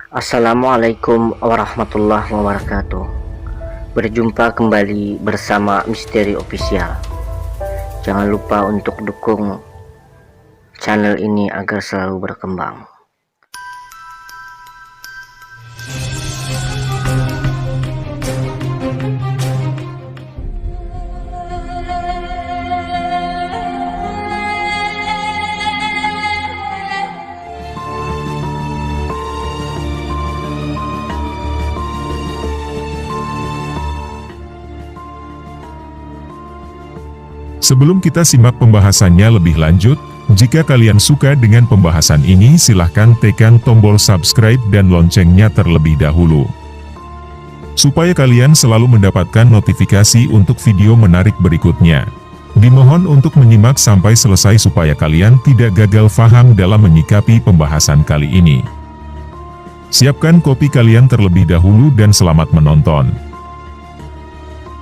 Assalamualaikum warahmatullahi wabarakatuh. Berjumpa kembali bersama Misteri Official. Jangan lupa untuk dukung channel ini agar selalu berkembang. Sebelum kita simak pembahasannya lebih lanjut, jika kalian suka dengan pembahasan ini silahkan tekan tombol subscribe dan loncengnya terlebih dahulu. Supaya kalian selalu mendapatkan notifikasi untuk video menarik berikutnya. Dimohon untuk menyimak sampai selesai supaya kalian tidak gagal paham dalam menyikapi pembahasan kali ini. Siapkan kopi kalian terlebih dahulu dan selamat menonton.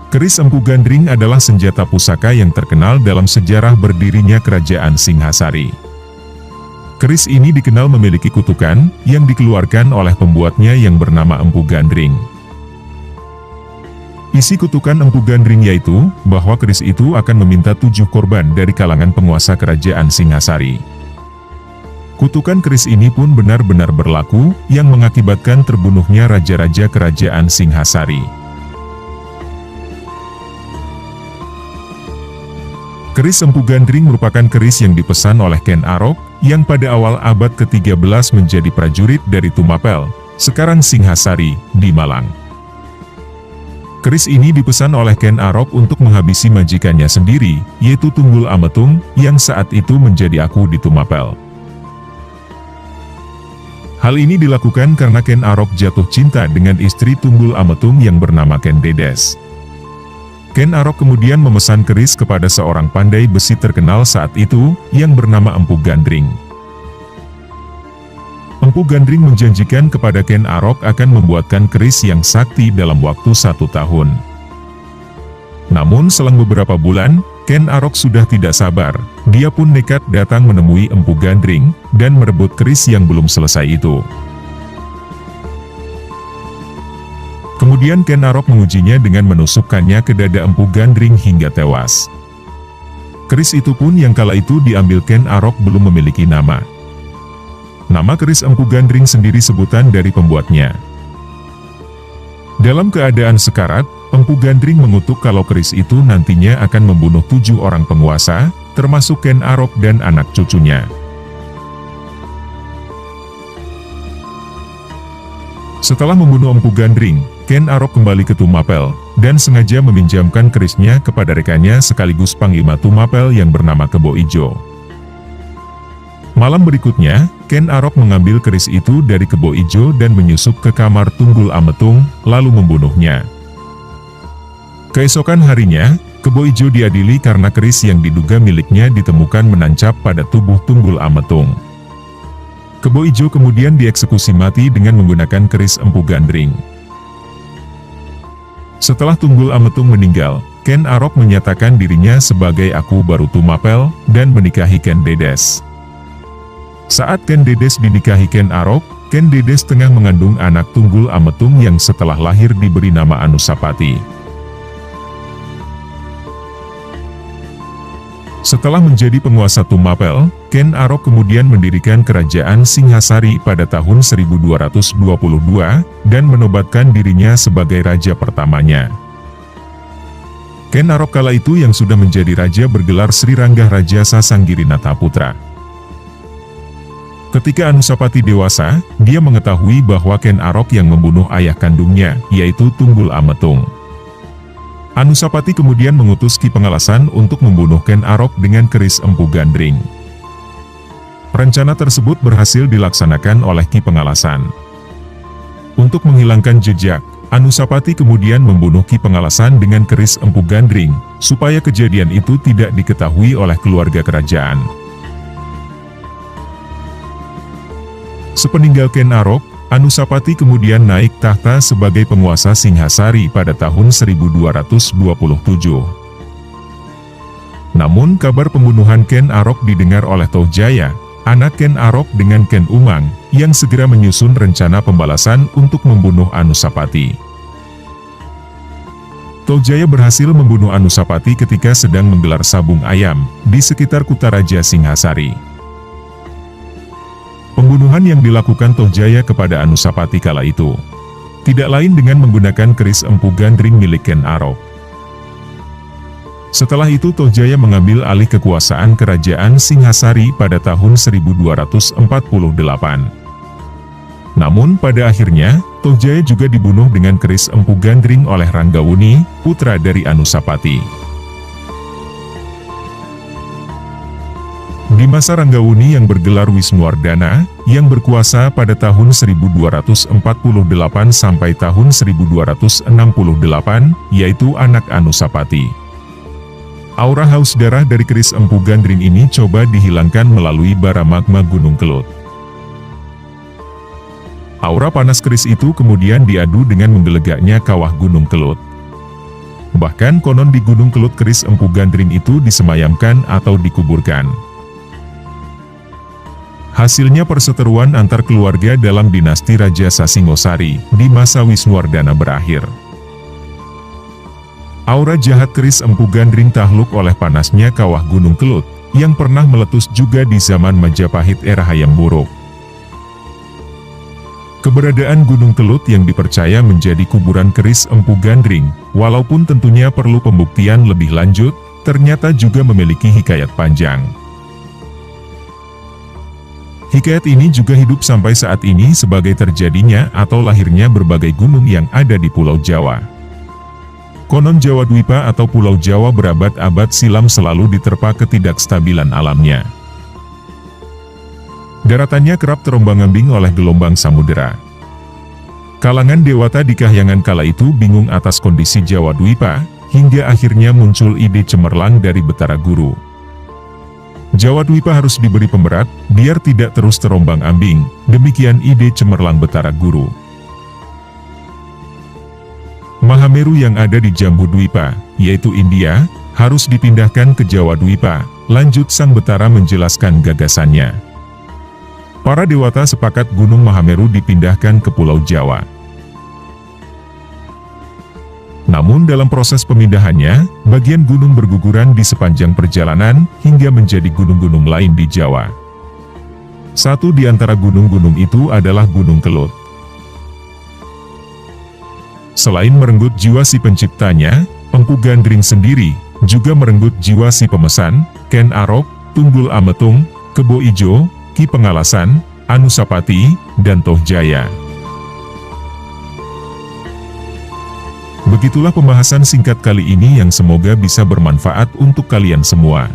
Keris Empu Gandring adalah senjata pusaka yang terkenal dalam sejarah berdirinya Kerajaan Singhasari. Keris ini dikenal memiliki kutukan yang dikeluarkan oleh pembuatnya yang bernama Empu Gandring. Isi kutukan Empu Gandring yaitu bahwa keris itu akan meminta 7 korban dari kalangan penguasa Kerajaan Singhasari. Kutukan keris ini pun benar-benar berlaku yang mengakibatkan terbunuhnya raja-raja Kerajaan Singhasari. Keris Empu Gandring merupakan keris yang dipesan oleh Ken Arok, yang pada awal abad ke-13 menjadi prajurit dari Tumapel, sekarang Singhasari, di Malang. Keris ini dipesan oleh Ken Arok untuk menghabisi majikannya sendiri, yaitu Tunggul Ametung, yang saat itu menjadi aku di Tumapel. Hal ini dilakukan karena Ken Arok jatuh cinta dengan istri Tunggul Ametung yang bernama Ken Dedes. Ken Arok kemudian memesan keris kepada seorang pandai besi terkenal saat itu, yang bernama Empu Gandring. Empu Gandring menjanjikan kepada Ken Arok akan membuatkan keris yang sakti dalam waktu 1 tahun. Namun selang beberapa bulan, Ken Arok sudah tidak sabar, dia pun nekat datang menemui Empu Gandring, dan merebut keris yang belum selesai itu. Kemudian Ken Arok mengujinya dengan menusukkannya ke dada Empu Gandring hingga tewas. Keris itu pun yang kala itu diambil Ken Arok belum memiliki nama. Nama keris Empu Gandring sendiri sebutan dari pembuatnya. Dalam keadaan sekarat, Empu Gandring mengutuk kalau keris itu nantinya akan membunuh 7 orang penguasa, termasuk Ken Arok dan anak cucunya. Setelah membunuh Empu Gandring, Ken Arok kembali ke Tumapel, dan sengaja meminjamkan kerisnya kepada rekannya sekaligus Panglima Tumapel yang bernama Kebo Ijo. Malam berikutnya, Ken Arok mengambil keris itu dari Kebo Ijo dan menyusup ke kamar Tunggul Ametung, lalu membunuhnya. Keesokan harinya, Kebo Ijo diadili karena keris yang diduga miliknya ditemukan menancap pada tubuh Tunggul Ametung. Kebo Ijo kemudian dieksekusi mati dengan menggunakan keris Empu Gandring. Setelah Tunggul Ametung meninggal, Ken Arok menyatakan dirinya sebagai aku baru Tumapel, dan menikahi Ken Dedes. Saat Ken Dedes dinikahi Ken Arok, Ken Dedes tengah mengandung anak Tunggul Ametung yang setelah lahir diberi nama Anusapati. Setelah menjadi penguasa Tumapel, Ken Arok kemudian mendirikan Kerajaan Singhasari pada tahun 1222, dan menobatkan dirinya sebagai raja pertamanya. Ken Arok kala itu yang sudah menjadi raja bergelar Sri Ranggah Raja Sasanggirinata Putra. Ketika Anusapati dewasa, dia mengetahui bahwa Ken Arok yang membunuh ayah kandungnya, yaitu Tunggul Ametung. Anusapati kemudian mengutus Ki Pengalasan untuk membunuh Ken Arok dengan keris Empu Gandring. Rencana tersebut berhasil dilaksanakan oleh Ki Pengalasan. Untuk menghilangkan jejak, Anusapati kemudian membunuh Ki Pengalasan dengan keris Empu Gandring, supaya kejadian itu tidak diketahui oleh keluarga kerajaan. Sepeninggal Ken Arok, Anusapati kemudian naik tahta sebagai penguasa Singhasari pada tahun 1227. Namun kabar pembunuhan Ken Arok didengar oleh Tohjaya, anak Ken Arok dengan Ken Umang, yang segera menyusun rencana pembalasan untuk membunuh Anusapati. Tohjaya berhasil membunuh Anusapati ketika sedang menggelar sabung ayam di sekitar Kutaraja Singhasari. Pembunuhan yang dilakukan Tohjaya kepada Anusapati kala itu tidak lain dengan menggunakan keris empu gandring milik Ken Arok. Setelah itu Tohjaya mengambil alih kekuasaan kerajaan Singhasari pada tahun 1248. Namun pada akhirnya, Tohjaya juga dibunuh dengan keris empu gandring oleh Ranggawuni, putra dari Anusapati. Di masa Ranggawuni yang bergelar Wisnuwardana, yang berkuasa pada tahun 1248 sampai tahun 1268, yaitu anak Anusapati. Aura haus darah dari keris empu gandring ini coba dihilangkan melalui bara magma Gunung Kelut. Aura panas keris itu kemudian diadu dengan menggelegaknya kawah Gunung Kelut. Bahkan konon di Gunung Kelut keris empu gandring itu disemayamkan atau dikuburkan. Hasilnya perseteruan antar keluarga dalam dinasti Raja Sasingosari di masa Wisnuwardana berakhir. Aura jahat keris empu gandring takluk oleh panasnya kawah Gunung Kelut, yang pernah meletus juga di zaman Majapahit era Hayam Wuruk. Keberadaan Gunung Kelut yang dipercaya menjadi kuburan keris empu gandring, walaupun tentunya perlu pembuktian lebih lanjut, ternyata juga memiliki hikayat panjang. Hikayat ini juga hidup sampai saat ini sebagai terjadinya atau lahirnya berbagai gunung yang ada di Pulau Jawa. Konon Jawa Dwipa atau Pulau Jawa berabad-abad silam selalu diterpa ketidakstabilan alamnya. Daratannya kerap terombang-ambing oleh gelombang samudera. Kalangan dewata di kahyangan kala itu bingung atas kondisi Jawa Dwipa, hingga akhirnya muncul ide cemerlang dari Betara Guru. Jawa Dwipa harus diberi pemberat, biar tidak terus terombang-ambing, demikian ide cemerlang Betara Guru. Mahameru yang ada di Jambu Dwipa, yaitu India, harus dipindahkan ke Jawa Dwipa, lanjut Sang Betara menjelaskan gagasannya. Para dewata sepakat Gunung Mahameru dipindahkan ke Pulau Jawa. Namun dalam proses pemindahannya, bagian gunung berguguran di sepanjang perjalanan, hingga menjadi gunung-gunung lain di Jawa. Satu di antara gunung-gunung itu adalah Gunung Kelut. Selain merenggut jiwa si penciptanya, empu gandring sendiri, juga merenggut jiwa si pemesan, Ken Arok, Tunggul Ametung, Kebo Ijo, Ki Pengalasan, Anusapati, dan Tohjaya. Begitulah pembahasan singkat kali ini yang semoga bisa bermanfaat untuk kalian semua.